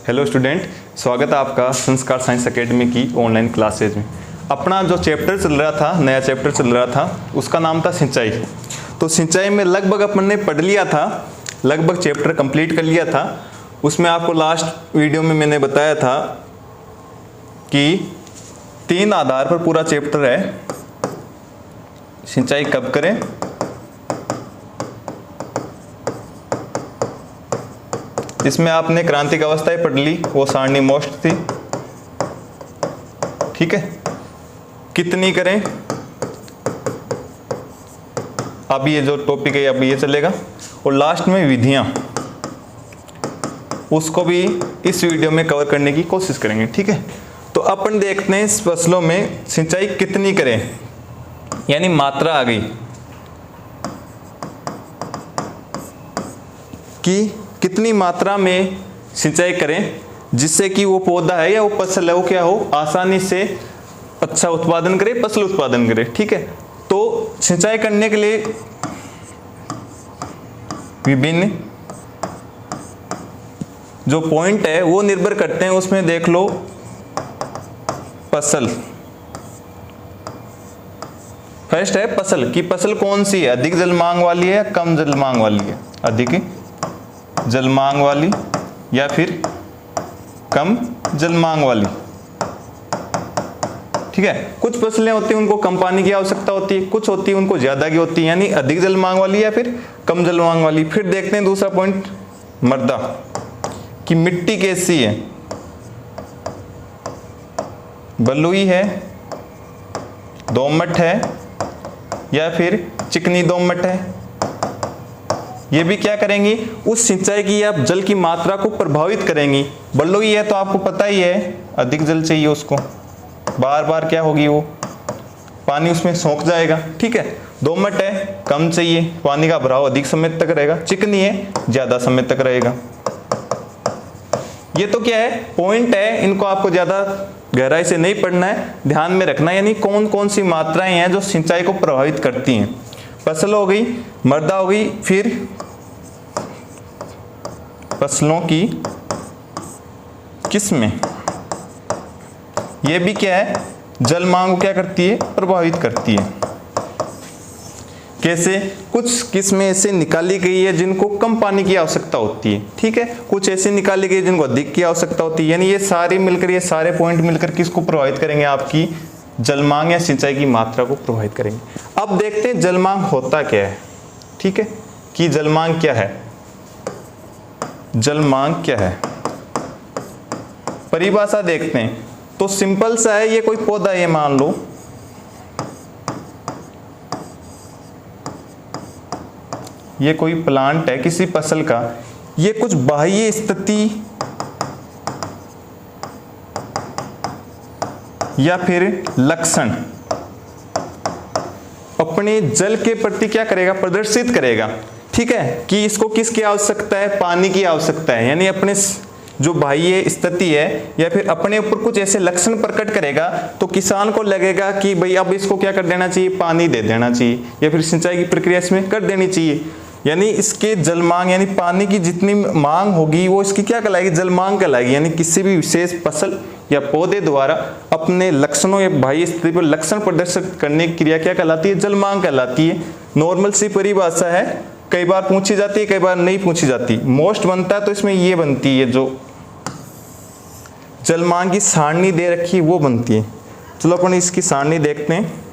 Hello student, स्वागत है आपका संस्कार साइंस एकेडमी की ऑनलाइन क्लासेज में। अपना जो चैप्टर चल रहा था, नया चैप्टर चल रहा था, उसका नाम था सिंचाई। तो सिंचाई में लगभग अपन ने पढ़ लिया था, लगभग चैप्टर कंप्लीट कर लिया था। उसमें आपको लास्ट वीडियो में मैंने बताया था कि 3 आधार पर पूरा चैप्टर है। सिंचाई कब करें, इसमें आपने क्रांतिक अवस्थाएं पढ़ ली, वो सारणी मोस्ट थी, ठीक है। कितनी करें, अब ये जो टॉपिक है अब ये चलेगा। और लास्ट में विधियां, उसको भी इस वीडियो में कवर करने की कोशिश करेंगे, ठीक है। तो अपन देखते हैं इस फसलों में सिंचाई कितनी करें, यानी मात्रा आ गई कि कितनी मात्रा में सिंचाई करें जिससे कि वो पौधा है या वो फसल है वो क्या हो, आसानी से अच्छा उत्पादन करे, फसल उत्पादन करे, ठीक है। तो सिंचाई करने के लिए विभिन्न जो पॉइंट है वो निर्भर करते हैं। उसमें देख लो, फसल फर्स्ट है, फसल की फसल कौन सी है, अधिक जल मांग वाली है या कम जल मांग वाली है, अधिक जल मांग वाली या फिर कम जल मांग वाली, ठीक है। कुछ फसलें होती हैं उनको कम पानी की आवश्यकता होती है, कुछ होती है उनको ज्यादा की होती है, यानी अधिक जल मांग वाली या फिर कम जल मांग वाली। फिर देखते हैं दूसरा पॉइंट, मृदा की मिट्टी कैसी है, बलुई है, दोमट है या फिर चिकनी दोमट है। ये भी क्या करेंगी, उस सिंचाई की या जल की मात्रा को प्रभावित करेंगी। बलुई है तो आपको पता ही है अधिक जल चाहिए उसको, बार बार क्या होगी वो पानी उसमें सोख जाएगा, ठीक है। दोमट है कम चाहिए, पानी का भराव अधिक समय तक रहेगा। चिकनी है ज्यादा समय तक रहेगा। ये तो क्या है, पॉइंट है, इनको आपको ज्यादा गहराई से नहीं पढ़ना है, ध्यान में रखना है, यानी कौन कौन सी मात्राएं हैं जो सिंचाई को प्रभावित करती हैं। फसल हो गई, मृदा हो गई, फिर फसलों की किस्में, ये भी क्या है, जल मांग को क्या करती है, प्रभावित करती है। कैसे, कुछ किस्में ऐसे निकाली गई है जिनको कम पानी की आवश्यकता होती है, ठीक है। कुछ ऐसे निकाली गई जिनको अधिक की आवश्यकता होती है, यानी ये सारे मिलकर, ये सारे पॉइंट मिलकर किसको प्रभावित करेंगे, आपकी जल मांग या सिंचाई की मात्रा को प्रभावित करेंगे। अब देखते हैं जल मांग होता क्या है, ठीक है, कि जल मांग क्या है। जल मांग क्या है, परिभाषा देखते हैं तो सिंपल सा है। ये कोई पौधा है, मान लो ये कोई प्लांट है किसी फसल का, ये कुछ बाह्य स्थिति या फिर लक्षण अपने जल के प्रति क्या करेगा, प्रदर्शित करेगा, ठीक है, कि इसको किसकी आवश्यकता है, पानी की आवश्यकता है। यानी अपने जो बाह्य स्थिति है या फिर अपने ऊपर कुछ ऐसे लक्षण प्रकट करेगा तो किसान को लगेगा कि भाई अब इसको क्या कर देना चाहिए, पानी दे देना चाहिए या फिर सिंचाई की प्रक्रिया इसमें कर देनी चाहिए। यानी इसके जल मांग, यानी पानी की जितनी मांग होगी वो इसकी क्या कहलाएगी, जल मांग कहलाएगी। यानी किसी भी विशेष फसल या पौधे द्वारा अपने लक्षणों या बाह्य स्थिति पर लक्षण प्रदर्शित करने की क्रिया क्या कहलाती है, जल मांग कहलाती है। नॉर्मल सी परिभाषा है, कई बार पूछी जाती है, कई बार नहीं पूछी जाती। मोस्ट बनता है तो इसमें ये बनती है, जो जल मांग की सारणी दे रखी है वो बनती है। चलो अपन इसकी सारणी देखते हैं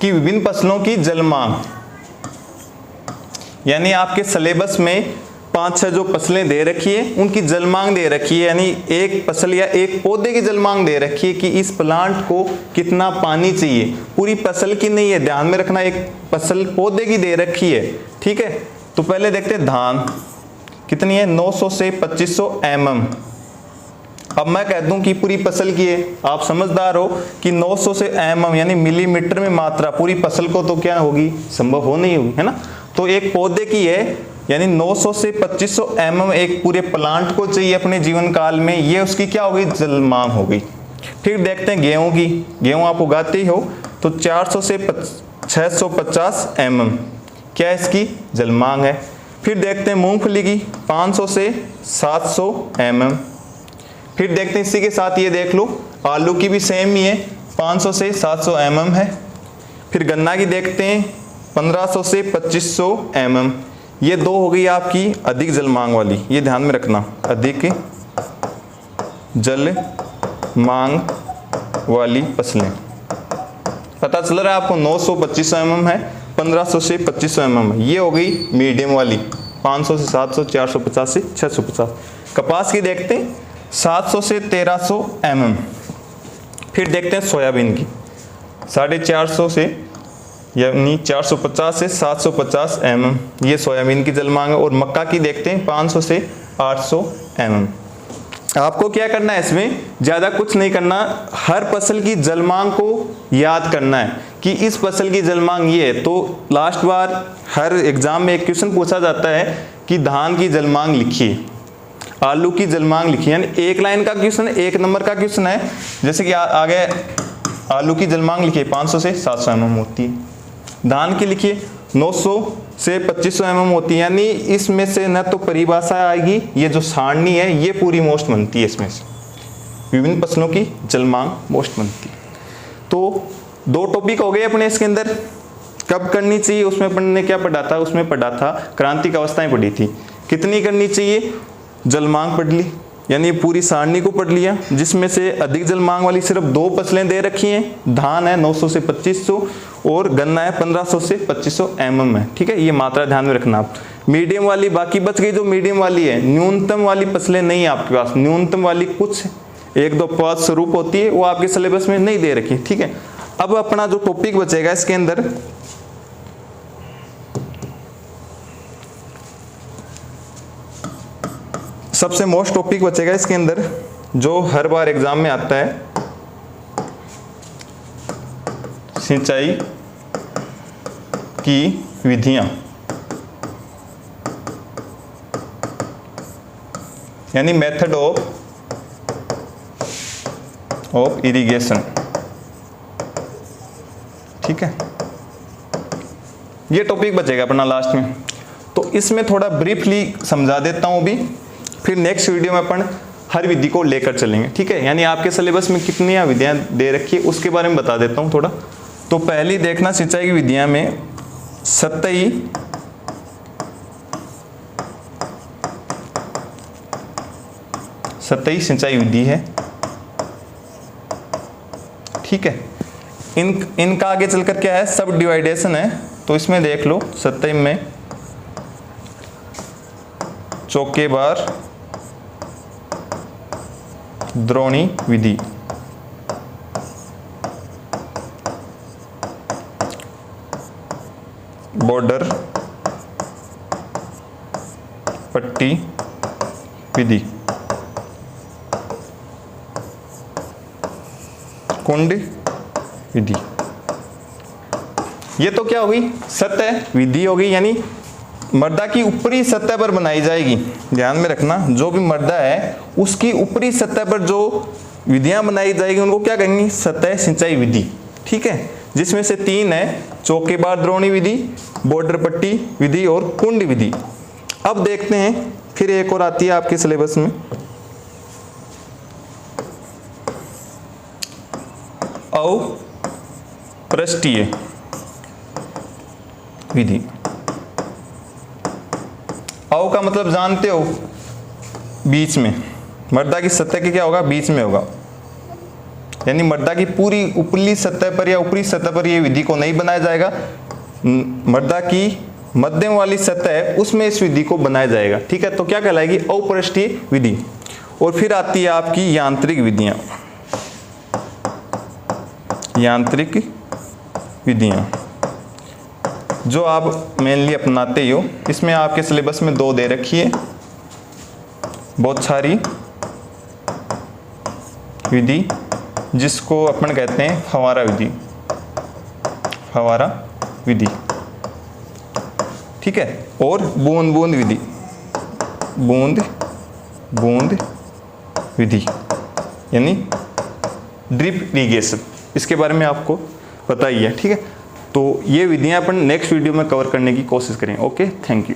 कि विभिन्न फसलों की जल मांग, यानी आपके सिलेबस में 5-6 जो फसलें दे रखी है उनकी जल मांग दे रखी है, यानी एक फसल या एक पौधे की जल मांग दे रखी है कि इस प्लांट को कितना पानी चाहिए। पूरी फसल की नहीं है, ध्यान में रखना, एक फसल पौधे की दे रखी है, ठीक है। तो पहले देखते हैं धान कितनी है, 900 से 2500 mm। अब मैं कह दूं कि पूरी फसल की है, आप समझदार हो कि 900 से mm यानी मिलीमीटर में मात्रा पूरी फसल को तो क्या होगी, संभव हो नहीं होगी, है ना। तो एक पौधे की है, यानी 900 से 2500 mm एक पूरे प्लांट को चाहिए अपने जीवन काल में, ये उसकी क्या होगी, जल मांग हो गई। फिर देखते हैं गेहूं की, गेहूं आप उगाते ही हो तो 400 से 650 mm क्या इसकी जल मांग है। फिर देखते हैं मूंगफली की 500 से 700 mm। फिर देखते हैं इसी के साथ ये देख लो आलू की भी सेम ही है, 500 से 700 mm है। फिर गन्ना की देखते हैं 1500 से 2500 mm। ये दो हो गई आपकी अधिक जल मांग वाली, ये ध्यान में रखना, अधिक जल मांग वाली फसलें। पता चल रहा है आपको 900-2500 mm है, 1500 से 2500 mm है। ये हो गई मीडियम वाली 500 से 700, 450 से 650। कपास की देखते हैं 700 से 1300 mm। फिर देखते हैं सोयाबीन की 450 से यानी 450 से 750 mm, ये सोयाबीन की जल मांग है। और मक्का की देखते हैं 500 से 800 mm। आपको क्या करना है, इसमें ज़्यादा कुछ नहीं करना, हर फसल की जल मांग को याद करना है कि इस फसल की जल मांग ये है। तो लास्ट बार हर एग्जाम में एक क्वेश्चन पूछा जाता है कि धान की जल मांग लिखिए, आलू की जल मांग लिखिए, यानी एक लाइन का क्वेश्चन है, एक नंबर का क्वेश्चन है। जैसे कि आगे आलू की जल मांग लिखिए 500 से 700 mm होती है, धान की लिखिए 900 से 2500 mm होती है। यानी इसमें से न तो परिभाषा आएगी, ये जो सारणी है ये पूरी मोस्ट बनती है, इसमें से विभिन्न फसलों की जल मांग मोस्ट बनती है। तो दो टॉपिक हो गए अपने इसके अंदर, कब करनी चाहिए उसमें अपन ने क्या पढ़ा था, उसमें पढ़ा था क्रांतिक अवस्थाएं पढ़ी थी, कितनी करनी चाहिए, जल मांग पढ़ ली, यानी पूरी सारणी को पढ़ लिया, जिसमें से अधिक जल मांग वाली सिर्फ दो फसलें दे रखी हैं, धान है 900 से 2500 और गन्ना है 1500 से 2500 mm है। ठीक है, ये मात्रा ध्यान में रखना आप। मीडियम वाली बाकी बच गई, जो मीडियम वाली है, न्यूनतम वाली फसलें नहीं है आपके पास, न्यूनतम वाली कुछ एक दो पद स्वरूप होती है, वो आपके सिलेबस में नहीं दे रखी। ठीक है, अब अपना जो टॉपिक बचेगा इसके अंदर सबसे मोस्ट टॉपिक बचेगा इसके अंदर जो हर बार एग्जाम में आता है, सिंचाई की विधियां, यानी मेथड ऑफ इरिगेशन। ठीक है, ये टॉपिक बचेगा अपना लास्ट में। तो इसमें थोड़ा ब्रीफली समझा देता हूं भी, फिर नेक्स्ट वीडियो में अपन हर विधि को लेकर चलेंगे। ठीक है, यानी आपके सिलेबस में कितनी विधियां दे रखी है उसके बारे में बता देता हूं थोड़ा। तो पहली देखना सिंचाई की विधियां में सतही सिंचाई विधि है। ठीक है, इनका आगे चलकर क्या है, सब डिवाइडेशन है। तो इसमें देख लो सतही में चौकेबार द्रोणी विधि, बॉर्डर पट्टी विधि, कुंड विधि। ये तो क्या होगी, सतह विधि होगी, यानी मृदा की ऊपरी सतह पर बनाई जाएगी। ध्यान में रखना, जो भी मृदा है उसकी ऊपरी सतह पर जो विधियां बनाई जाएगी उनको क्या कहेंगे, सतह सिंचाई विधि। ठीक है, जिसमें से तीन है, चौकेबार द्रोणी विधि, बॉर्डर पट्टी विधि और कुंड विधि। अब देखते हैं, फिर एक और आती है आपके सिलेबस में, अपृष्ठीय विधि। अव का मतलब जानते हो, बीच में, मृदा की सतह के क्या होगा, बीच में होगा, यानी मृदा की पूरी ऊपरी सतह पर या ऊपरी सतह पर यह विधि को नहीं बनाया जाएगा, मृदा की मध्यम वाली सतह है उसमें इस विधि को बनाया जाएगा। ठीक है, तो क्या कहलाएगी, अपृष्ठीय विधि। और फिर आती है आपकी यांत्रिक विधियां, यांत्रिक विधियां जो आप मेनली अपनाते ही हो। इसमें आपके सिलेबस में दो दे रखी है, बौछारी विधि, जिसको अपन कहते हैं फव्वारा विधि, फव्वारा विधि। ठीक है, और बूंद बूंद विधि, बूंद बूंद विधि, यानी ड्रिप इरिगेशन। इसके बारे में आपको पता ही है। ठीक है, तो ये विधियां अपन नेक्स्ट वीडियो में कवर करने की कोशिश करें। Okay, thank you.